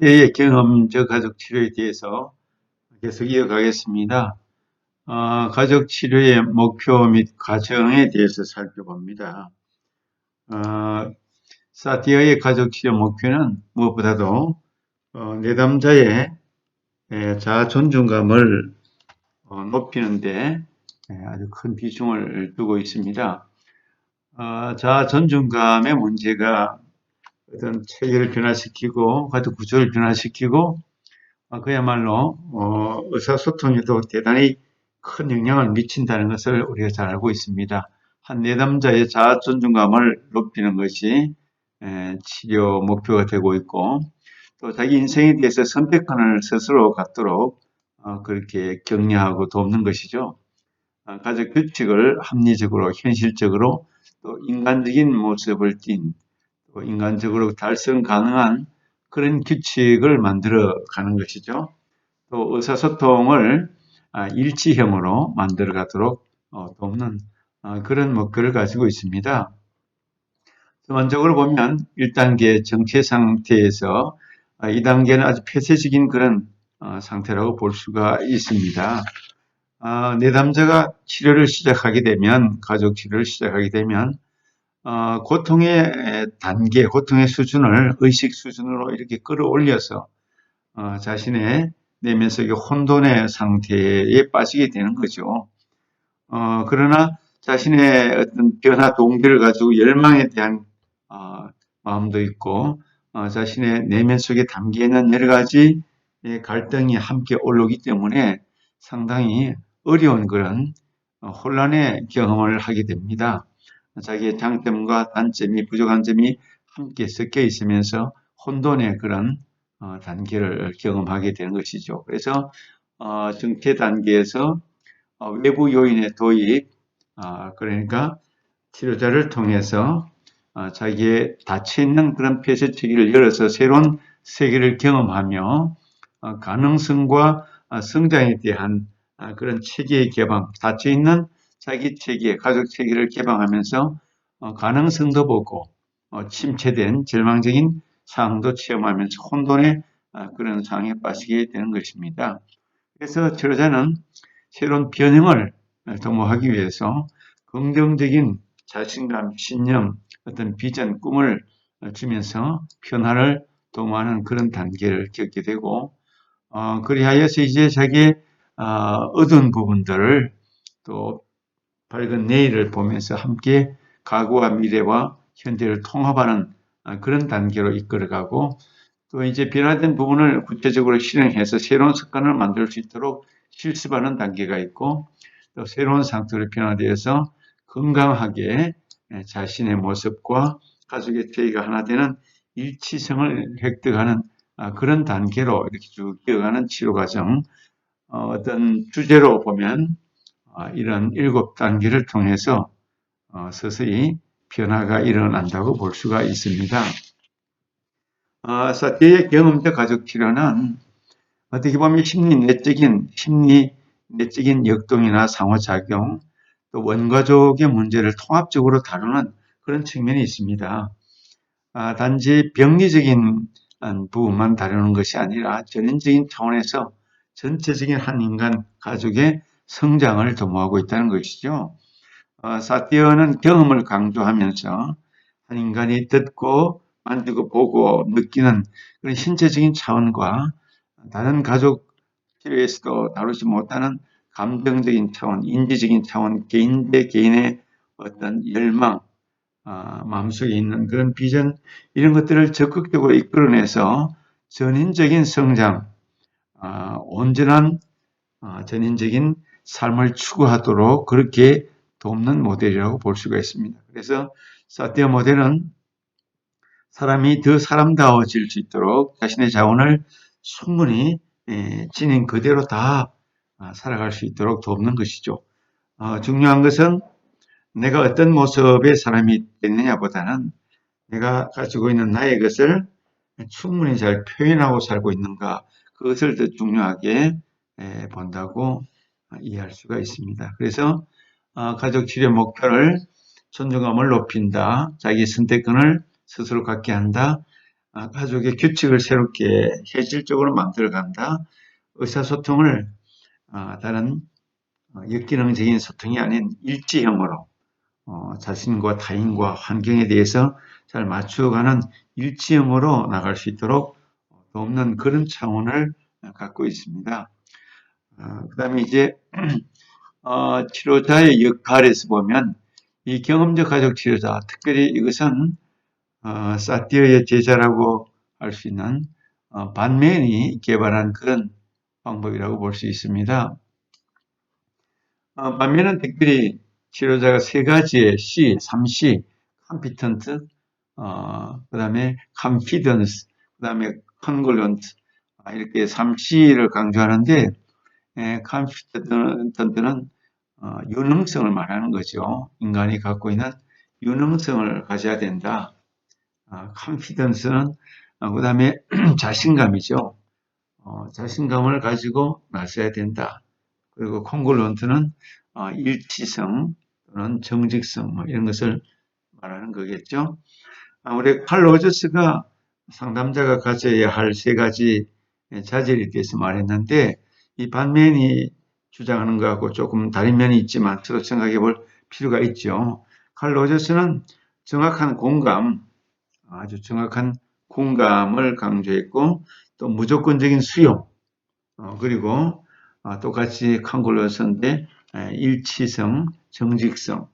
사태의 경험적 가족 치료에 대해서 계속 이어가겠습니다. 가족 치료의 목표 및 과정에 대해서 살펴봅니다. 사티어의 가족 치료 목표는 무엇보다도 내담자의 자아 존중감을 높이는 데 아주 큰 비중을 두고 있습니다. 자아 존중감의 문제가 어떤 체계를 변화시키고 가족 구조를 변화시키고 그야말로 의사소통에도 대단히 큰 영향을 미친다는 것을 우리가 잘 알고 있습니다. 한 내담자의 자아 존중감을 높이는 것이 치료 목표가 되고 있고, 또 자기 인생에 대해서 선택권을 스스로 갖도록 그렇게 격려하고 돕는 것이죠. 가족 규칙을 합리적으로 현실적으로 또 인간적인 모습을 띤 또 인간적으로 달성 가능한 그런 규칙을 만들어 가는 것이죠. 또 의사소통을 일치형으로 만들어 가도록 돕는 그런 목표를 가지고 있습니다. 전반적으로 보면 1단계 정체 상태에서 2단계는 아주 폐쇄적인 그런 상태라고 볼 수가 있습니다. 내담자가 치료를 시작하게 되면, 가족 치료를 시작하게 되면 고통의 단계, 고통의 수준을 의식 수준으로 이렇게 끌어올려서 자신의 내면 속의 혼돈의 상태에 빠지게 되는 거죠. 그러나 자신의 어떤 변화 동기를 가지고 열망에 대한 마음도 있고, 자신의 내면 속에 담겨 있는 여러 가지 갈등이 함께 올라오기 때문에 상당히 어려운 그런 혼란의 경험을 하게 됩니다. 자기의 장점과 단점이, 부족한 점이 함께 섞여 있으면서 혼돈의 그런 단계를 경험하게 되는 것이죠. 그래서 정체 단계에서 외부 요인의 도입, 그러니까 치료자를 통해서 자기의 닫혀있는 그런 폐쇄체계를 열어서 새로운 세계를 경험하며 가능성과 성장에 대한 그런 체계의 개방, 닫혀있는 자기 체계, 가족 체계를 개방하면서 가능성도 보고 침체된 절망적인 상황도 체험하면서 혼돈의 그런 상황에 빠지게 되는 것입니다. 그래서 치료자는 새로운 변형을 도모하기 위해서 긍정적인 자신감, 신념, 어떤 비전, 꿈을 주면서 변화를 도모하는 그런 단계를 겪게 되고, 그리하여서 이제 자기의 어두운 부분들을 또 밝은 내일을 보면서 함께 과거와 미래와 현재를 통합하는 그런 단계로 이끌어가고, 또 이제 변화된 부분을 구체적으로 실행해서 새로운 습관을 만들 수 있도록 실습하는 단계가 있고, 또 새로운 상태로 변화되어서 건강하게 자신의 모습과 가족의 체계가 하나 되는 일치성을 획득하는 그런 단계로 이렇게 쭉 이어가는 치료 과정. 어떤 주제로 보면 이런 7단계를 통해서 서서히 변화가 일어난다고 볼 수가 있습니다. 사태의 경험적 가족 치료는 어떻게 보면 심리 내적인 역동이나 상호작용, 또 원가족의 문제를 통합적으로 다루는 그런 측면이 있습니다. 단지 병리적인 부분만 다루는 것이 아니라 전인적인 차원에서 전체적인 한 인간 가족의 성장을 도모하고 있다는 것이죠. 사티어는 경험을 강조하면서 한 인간이 듣고 만지고 보고 느끼는 그런 신체적인 차원과 다른 가족 치료에서도 다루지 못하는 감정적인 차원, 인지적인 차원, 개인 대 개인의 어떤 열망, 마음속에 있는 그런 비전, 이런 것들을 적극적으로 이끌어내서 전인적인 성장, 온전한 전인적인 삶을 추구하도록 그렇게 돕는 모델이라고 볼 수가 있습니다. 그래서 사티어 모델은 사람이 더 사람다워질 수 있도록 자신의 자원을 충분히 지닌 그대로 다 살아갈 수 있도록 돕는 것이죠. 중요한 것은 내가 어떤 모습의 사람이 됐느냐보다는 내가 가지고 있는 나의 것을 충분히 잘 표현하고 살고 있는가, 그것을 더 중요하게 본다고 이해할 수가 있습니다. 그래서 가족 치료 목표를 존중감을 높인다, 자기 선택권을 스스로 갖게 한다, 가족의 규칙을 새롭게 현실적으로 만들어간다. 의사소통을 다른 역기능적인 소통이 아닌 일지형으로 자신과 타인과 환경에 대해서 잘 맞추어가는 일지형으로 나갈 수 있도록 돕는 그런 차원을 갖고 있습니다. 그 다음에 이제 치료자의 역할에서 보면 이 경험적 가족 치료자, 특별히 이것은 사티어의 제자라고 할 수 있는 반면이 개발한 그런 방법이라고 볼 수 있습니다. 반면은 특별히 치료자가 세 가지의 C, 3C, competent, 그 다음에 confidence, 그 다음에 congruent, 이렇게 3C를 강조하는데, confident는 유능성을 말하는 거죠. 인간이 갖고 있는 유능성을 가져야 된다. confidence는 그 다음에 자신감이죠. 자신감을 가지고 나서야 된다. 그리고 콩글런트는 일치성 또는 정직성 이런 것을 말하는 거겠죠. 우리 칼 로저스가 상담자가 가져야 할 세 가지 자질에 대해서 말했는데 이 반면이 주장하는 것하고 조금 다른 면이 있지만 서로 생각해 볼 필요가 있죠. 칼 로저스는 정확한 공감, 아주 정확한 공감을 강조했고 또 무조건적인 수용, 그리고 똑같이 칸골러스인데 일치성, 정직성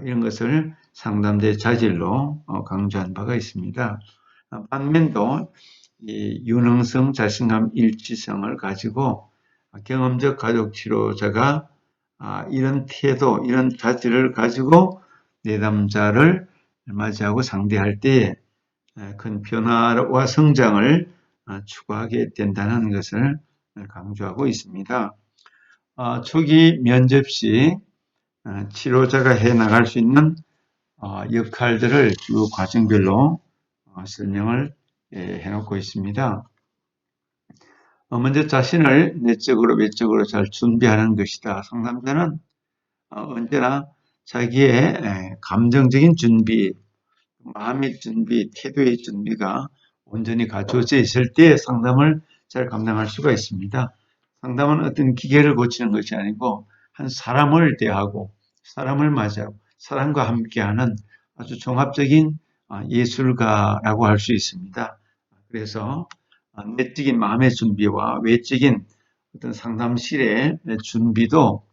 이런 것을 상담자의 자질로 강조한 바가 있습니다. 반면도 이 유능성, 자신감, 일치성을 가지고 경험적 가족 치료자가 이런 태도, 이런 자질을 가지고 내담자를 맞이하고 상대할 때 큰 변화와 성장을 추구하게 된다는 것을 강조하고 있습니다. 초기 면접 시 치료자가 해나갈 수 있는 역할들을 주 과정별로 설명을 해놓고 있습니다. 먼저 자신을 내적으로 외적으로 잘 준비하는 것이다. 상담자는 언제나 자기의 감정적인 준비, 마음의 준비, 태도의 준비가 온전히 갖춰져 있을 때 상담을 잘 감당할 수가 있습니다. 상담은 어떤 기계를 고치는 것이 아니고 한 사람을 대하고 사람을 맞이하고 사람과 함께하는 아주 종합적인 예술가라고 할 수 있습니다. 그래서 내적인 마음의 준비와 외적인 어떤 상담실의 준비도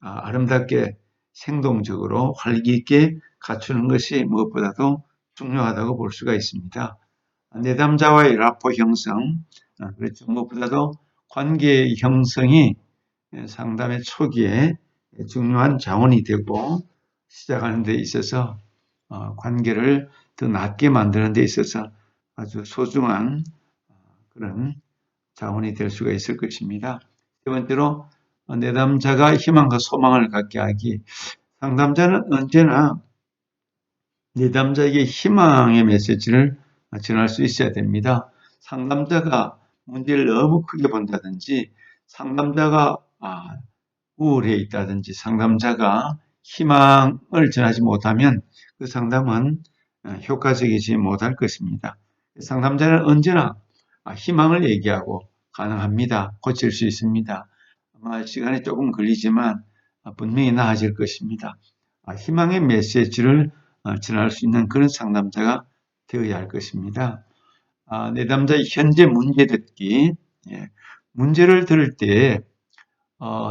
아름답게 생동적으로 활기 있게 갖추는 것이 무엇보다도 중요하다고 볼 수가 있습니다. 내담자와의 라포 형성, 그렇죠. 무엇보다도 관계 형성이 상담의 초기에 중요한 자원이 되고 시작하는 데 있어서 관계를 더 낮게 만드는 데 있어서 아주 소중한 그런 자원이 될 수가 있을 것입니다. 세 번째로 내담자가 희망과 소망을 갖게 하기. 상담자는 언제나 내담자에게 희망의 메시지를 전할 수 있어야 됩니다. 상담자가 문제를 너무 크게 본다든지 상담자가 우울해 있다든지 상담자가 희망을 전하지 못하면 그 상담은 효과적이지 못할 것입니다. 상담자는 언제나 희망을 얘기하고 가능합니다. 고칠 수 있습니다. 아마 시간이 조금 걸리지만 분명히 나아질 것입니다. 희망의 메시지를 전할 수 있는 그런 상담자가 되어야 할 것입니다. 내담자의 현재 문제 듣기. 문제를 들을 때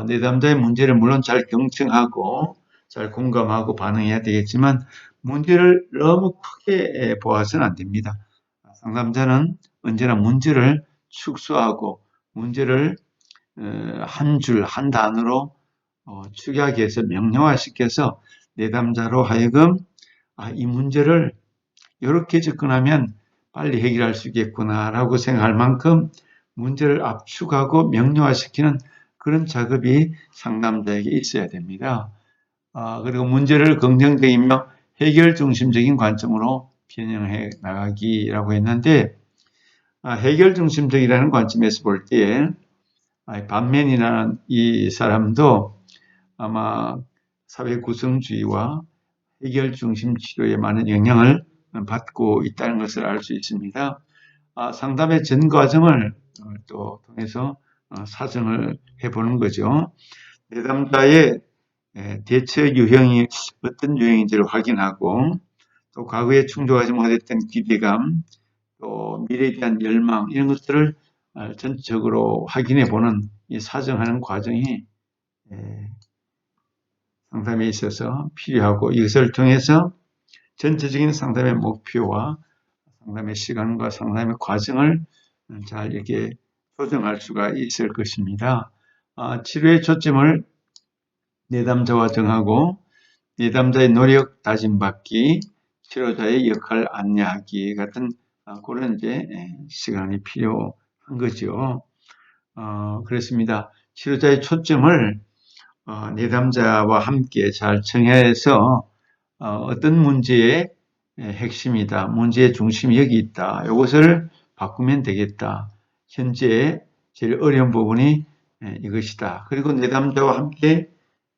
내담자의 문제를 물론 잘 경청하고 잘 공감하고 반응해야 되겠지만 문제를 너무 크게 보아서는 안 됩니다. 상담자는 언제나 문제를 축소하고 문제를 한 줄, 한 단어로 축약해서 명료화시켜서 내담자로 하여금 이 문제를 이렇게 접근하면 빨리 해결할 수 있겠구나라고 생각할 만큼 문제를 압축하고 명료화시키는 그런 작업이 상담자에게 있어야 됩니다. 그리고 문제를 긍정적이며 해결 중심적인 관점으로 변형해 나가기라고 했는데 해결 중심적이라는 관점에서 볼 때 반면이라는 이 사람도 아마 사회 구성주의와 해결 중심 치료에 많은 영향을 받고 있다는 것을 알 수 있습니다. 상담의 전 과정을 또 통해서 사정을 해보는 거죠. 내담자의 대처 유형이 어떤 유형인지를 확인하고 또 과거에 충족하지 못했던 기대감 또 미래에 대한 열망 이런 것들을 전적으로 확인해 보는 이 사정하는 과정이 상담에 있어서 필요하고 이것을 통해서 전체적인 상담의 목표와 상담의 시간과 상담의 과정을 잘 이렇게 조정할 수가 있을 것입니다. 치료의 초점을 내담자와 정하고 내담자의 노력 다짐받기, 치료자의 역할 안내하기 같은 그런 이제 시간이 필요한 거죠. 그렇습니다. 치료자의 초점을 내담자와 함께 잘 정해서 어떤 문제의 핵심이다. 문제의 중심이 여기 있다. 이것을 바꾸면 되겠다. 현재 제일 어려운 부분이 이것이다. 그리고 내담자와 함께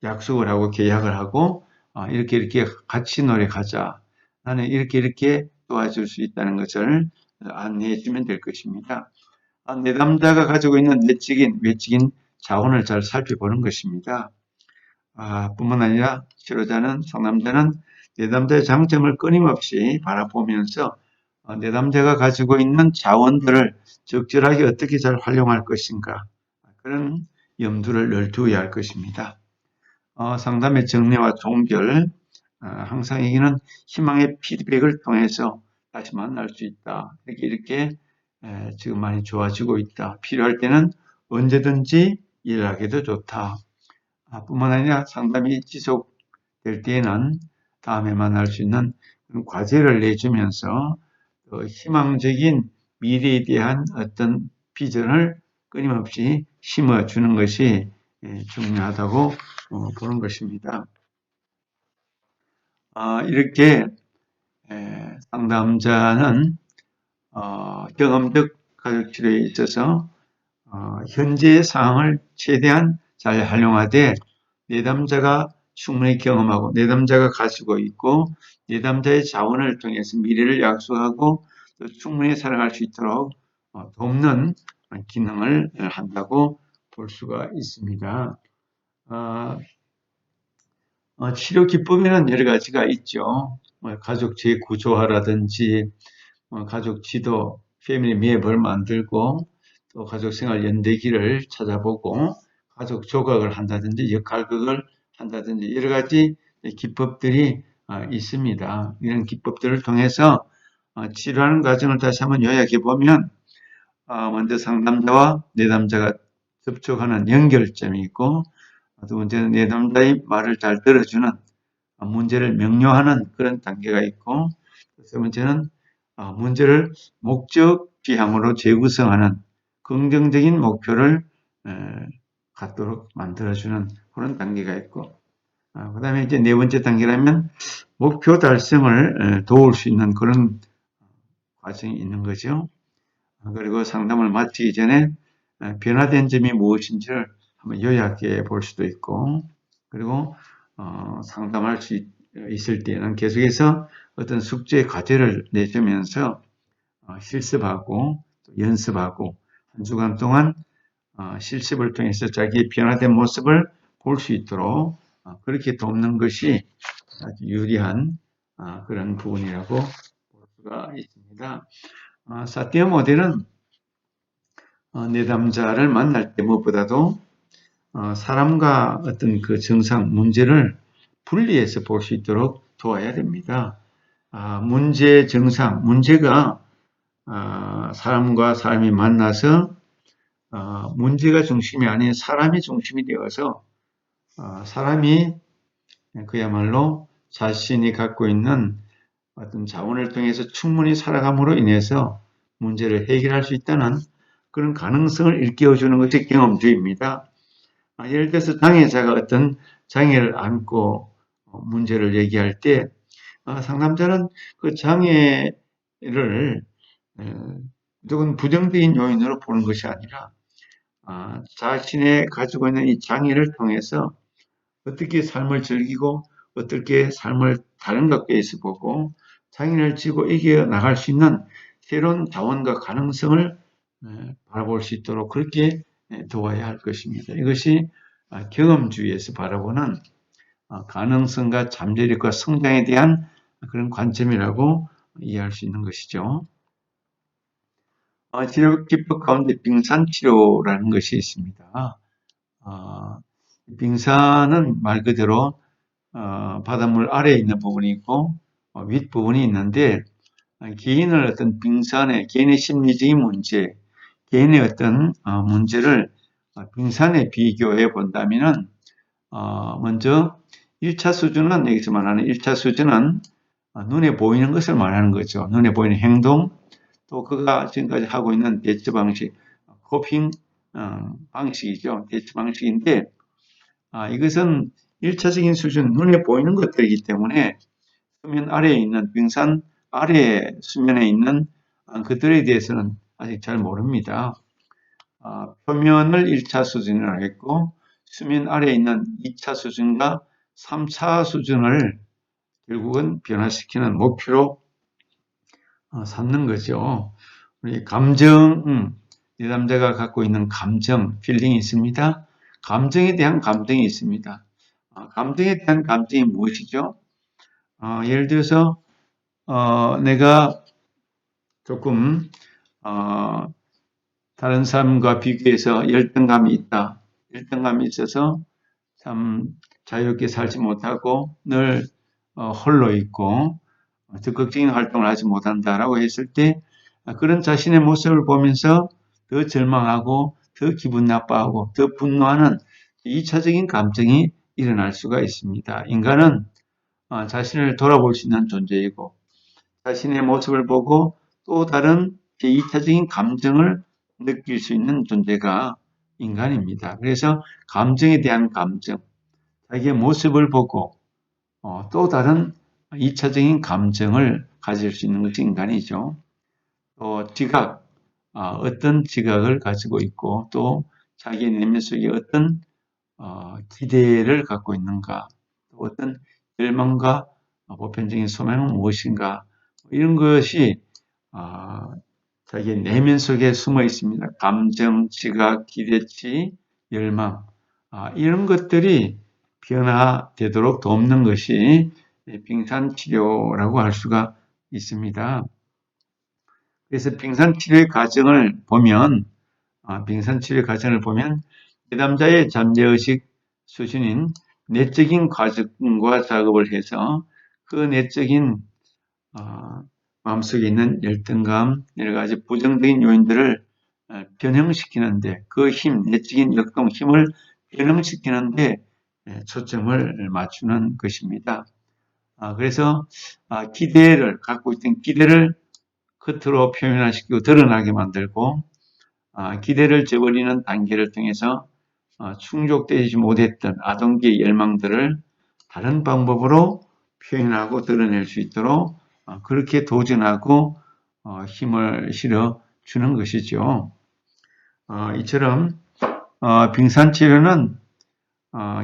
약속을 하고 계약을 하고 이렇게 같이 노력하자. 나는 이렇게 도와줄 수 있다는 것을 안내해 주면 될 것입니다. 내담자가 가지고 있는 내적인, 외적인 자원을 잘 살펴보는 것입니다. 뿐만 아니라 치료자는, 상담자는 내담자의 장점을 끊임없이 바라보면서 내담자가 가지고 있는 자원들을 적절하게 어떻게 잘 활용할 것인가 그런 염두를 늘 두어야 할 것입니다. 상담의 정례와 종결 항상 여기는 희망의 피드백을 통해서 다시 만날 수 있다. 이렇게 지금 많이 좋아지고 있다. 필요할 때는 언제든지 일하기도 좋다. 뿐만 아니라 상담이 지속될 때에는 다음에 만날 수 있는 과제를 내주면서 희망적인 미래에 대한 어떤 비전을 끊임없이 심어주는 것이 중요하다고 보는 것입니다. 이렇게 상담자는 경험적 가족치료에 있어서 현재의 상황을 최대한 잘 활용하되 내담자가 충분히 경험하고 내담자가 가지고 있고 내담자의 자원을 통해서 미래를 약속하고 또 충분히 살아갈 수 있도록 돕는 기능을 한다고 볼 수가 있습니다. 치료 기법에는 여러 가지가 있죠. 가족 재구조화라든지 가족 지도, 패밀리 맵을 만들고 또 가족 생활 연대기를 찾아보고 가족 조각을 한다든지 역할극을 한다든지 여러 가지 기법들이 있습니다. 이런 기법들을 통해서 치료하는 과정을 다시 한번 요약해 보면 먼저 상담자와 내담자가 접촉하는 연결점이 있고 두 번째는 내담자의 말을 잘 들어주는 문제를 명료하는 그런 단계가 있고 세 번째는 문제를 목적 지향으로 재구성하는 긍정적인 목표를 갖도록 만들어주는 그런 단계가 있고 그 다음에 이제 네 번째 단계라면 목표 달성을 도울 수 있는 그런 과정이 있는 거죠. 그리고 상담을 마치기 전에 변화된 점이 무엇인지를 한번 요약해 볼 수도 있고 그리고 상담할 수 있을 때는 계속해서 어떤 숙제 과제를 내주면서 실습하고 연습하고 한 주간 동안 실습을 통해서 자기의 변화된 모습을 볼 수 있도록 그렇게 돕는 것이 아주 유리한 그런 부분이라고 볼 수가 있습니다. 사티어 모델은 내담자를 만날 때 무엇보다도 사람과 어떤 그 증상, 문제를 분리해서 볼 수 있도록 도와야 됩니다. 문제, 증상, 문제가 사람과 사람이 만나서 문제가 중심이 아닌 사람이 중심이 되어서 사람이 그야말로 자신이 갖고 있는 어떤 자원을 통해서 충분히 살아감으로 인해서 문제를 해결할 수 있다는 그런 가능성을 일깨워주는 것이 경험주의입니다. 예를 들어서 장애자가 어떤 장애를 안고 문제를 얘기할 때 상담자는 그 장애를 무조건 부정적인 요인으로 보는 것이 아니라 자신의 가지고 있는 이 장애를 통해서 어떻게 삶을 즐기고 어떻게 삶을 다른 것에서 보고 장애를 지고 이겨 나갈 수 있는 새로운 자원과 가능성을 바라볼 수 있도록 그렇게 도와야 할 것입니다. 이것이 경험주의에서 바라보는 가능성과 잠재력과 성장에 대한 그런 관점이라고 이해할 수 있는 것이죠. 치료 기법 가운데 빙산치료라는 것이 있습니다. 빙산은 말 그대로 바닷물 아래에 있는 부분이 있고 윗부분이 있는데 개인을 어떤 빙산의 개인의 심리적인 문제, 개인의 어떤 문제를 빙산에 비교해 본다면은 먼저 1차 수준은 여기서 말하는 1차 수준은 눈에 보이는 것을 말하는 거죠. 눈에 보이는 행동, 또 그가 지금까지 하고 있는 대처 방식, 코핑 방식이죠. 대처 방식인데 이것은 1차적인 수준, 눈에 보이는 것들이기 때문에 수면 아래에 있는 빙산 아래 수면에 있는 그들에 대해서는 아직 잘 모릅니다. 표면을 1차 수준이라고 했고 수면 아래에 있는 2차 수준과 3차 수준을 결국은 변화시키는 목표로 삼는 거죠. 우리 감정, 이 남자가 갖고 있는 감정, 필링이 있습니다. 감정에 대한 감정이 있습니다. 감정에 대한 감정이 무엇이죠? 예를 들어서 내가 조금 다른 사람과 비교해서 열등감이 있다. 열등감이 있어서 참 자유롭게 살지 못하고 늘 홀로 있고 적극적인 활동을 하지 못한다라고 했을 때 그런 자신의 모습을 보면서 더 절망하고 더 기분 나빠하고 더 분노하는 2차적인 감정이 일어날 수가 있습니다. 인간은 자신을 돌아볼 수 있는 존재이고 자신의 모습을 보고 또 다른 제2차적인 감정을 느낄 수 있는 존재가 인간입니다. 그래서 감정에 대한 감정, 자기의 모습을 보고 또 다른 2차적인 감정을 가질 수 있는 것이 인간이죠. 또 지각, 어떤 지각을 가지고 있고 또 자기의 내면 속에 어떤 기대를 갖고 있는가, 또 어떤 열망과 보편적인 소망은 무엇인가, 이런 것이 자기의 내면 속에 숨어 있습니다. 감정, 지각, 기대치, 열망, 이런 것들이 변화되도록 돕는 것이 빙산치료라고 할 수가 있습니다. 그래서 빙산치료의 과정을 보면, 내담자의 잠재의식 수준인 내적인 과정과 작업을 해서 그 내적인 마음속에 있는 열등감, 여러 가지 부정적인 요인들을 변형시키는데 그 힘, 내적인 역동 힘을 변형시키는데 초점을 맞추는 것입니다. 그래서 기대를 갖고 있던 기대를 겉으로 표현화시키고 드러나게 만들고 기대를 저버리는 단계를 통해서 충족되지 못했던 아동기의 열망들을 다른 방법으로 표현하고 드러낼 수 있도록 그렇게 도전하고 힘을 실어 주는 것이죠. 이처럼 빙산치료는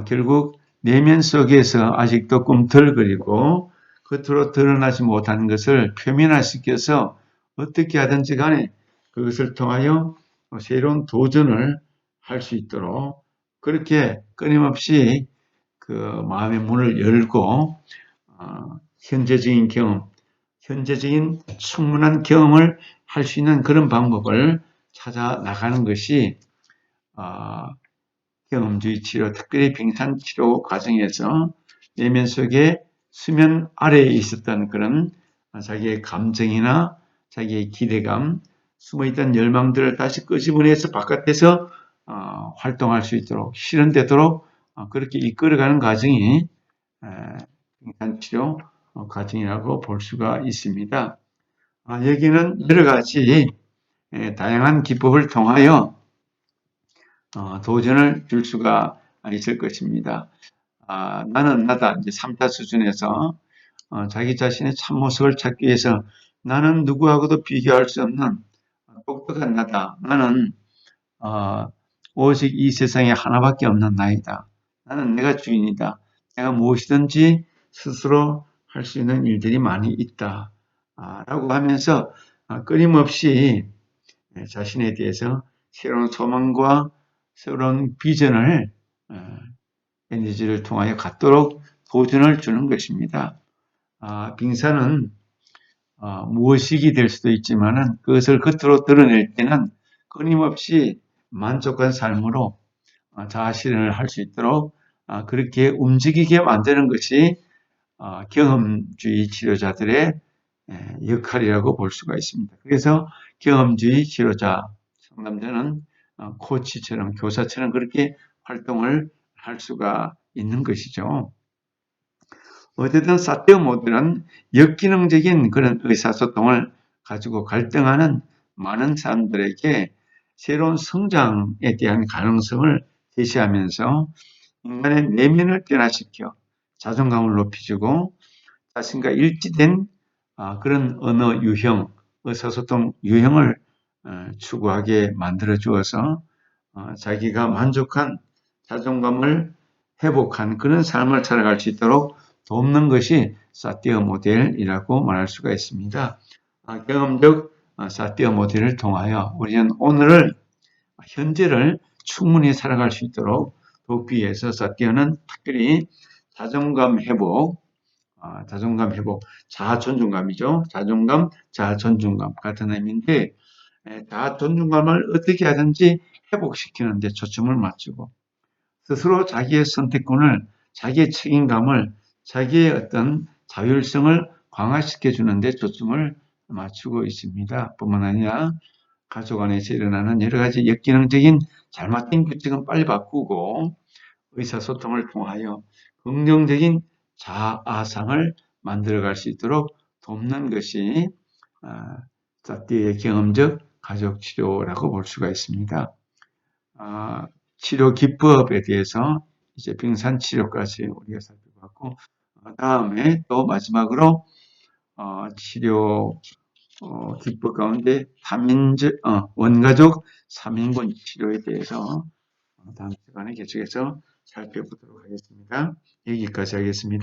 결국 내면 속에서 아직도 꿈틀거리고 겉으로 드러나지 못한 것을 표면화시켜서 어떻게 하든지 간에 그것을 통하여 새로운 도전을 할 수 있도록 그렇게 끊임없이 그 마음의 문을 열고 현재적인 경험, 현재적인 충분한 경험을 할 수 있는 그런 방법을 찾아 나가는 것이 경험주의 치료, 특별히 빙산치료 과정에서 내면 속에 수면 아래에 있었던 그런 자기의 감정이나 자기의 기대감, 숨어있던 열망들을 다시 끄집어내서 바깥에서 활동할 수 있도록 실현되도록 그렇게 이끌어가는 과정이 빙산치료 과정이라고 볼 수가 있습니다. 여기는 여러 가지 다양한 기법을 통하여 도전을 줄 수가 있을 것입니다. 나는 나다 이제 3차 수준에서 자기 자신의 참모습을 찾기 위해서 나는 누구하고도 비교할 수 없는 똑똑한 나다. 나는 오직 이 세상에 하나밖에 없는 나이다. 나는 내가 주인이다. 내가 무엇이든지 스스로 할 수 있는 일들이 많이 있다. 라고 하면서 끊임없이 자신에 대해서 새로운 소망과 새로운 비전을 에너지를 통하여 갖도록 도전을 주는 것입니다. 빙산은 무의식이 될 수도 있지만은 그것을 겉으로 드러낼 때는 끊임없이 만족한 삶으로 자아실현을 할 수 있도록 그렇게 움직이게 만드는 것이 경험주의 치료자들의 역할이라고 볼 수가 있습니다. 그래서 경험주의 치료자, 상담자는 코치처럼 교사처럼 그렇게 활동을 할 수가 있는 것이죠. 어쨌든 사티어 모델은 역기능적인 그런 의사소통을 가지고 갈등하는 많은 사람들에게 새로운 성장에 대한 가능성을 제시하면서 인간의 내면을 변화시켜 자존감을 높여주고 자신과 일치된 그런 언어 유형, 의사소통 유형을 추구하게 만들어 주어서 자기가 만족한 자존감을 회복한 그런 삶을 살아갈 수 있도록 돕는 것이 사티어 모델이라고 말할 수가 있습니다. 경험적 사티어 모델을 통하여 우리는 오늘을 현재를 충분히 살아갈 수 있도록 돕기 위해서 사티어는 특별히 자존감 회복, 자아 존중감이죠. 자존감, 자아 존중감 같은 의미인데 자아 존중감을 어떻게 하든지 회복시키는 데 초점을 맞추고 스스로 자기의 선택권을, 자기의 책임감을, 자기의 어떤 자율성을 강화시켜 주는 데 초점을 맞추고 있습니다. 뿐만 아니라 가족 안에서 일어나는 여러 가지 역기능적인 잘못된 규칙은 빨리 바꾸고 의사소통을 통하여 긍정적인 자아상을 만들어갈 수 있도록 돕는 것이 사티의 경험적 가족치료라고 볼 수가 있습니다. 치료 기법에 대해서 이제 빙산 치료까지 우리가 살펴봤고 다음에 또 마지막으로 치료 기법 가운데 원가족 3인분 치료에 대해서 다음 시간에 계속해서 살펴보도록 하겠습니다. 여기까지 하겠습니다.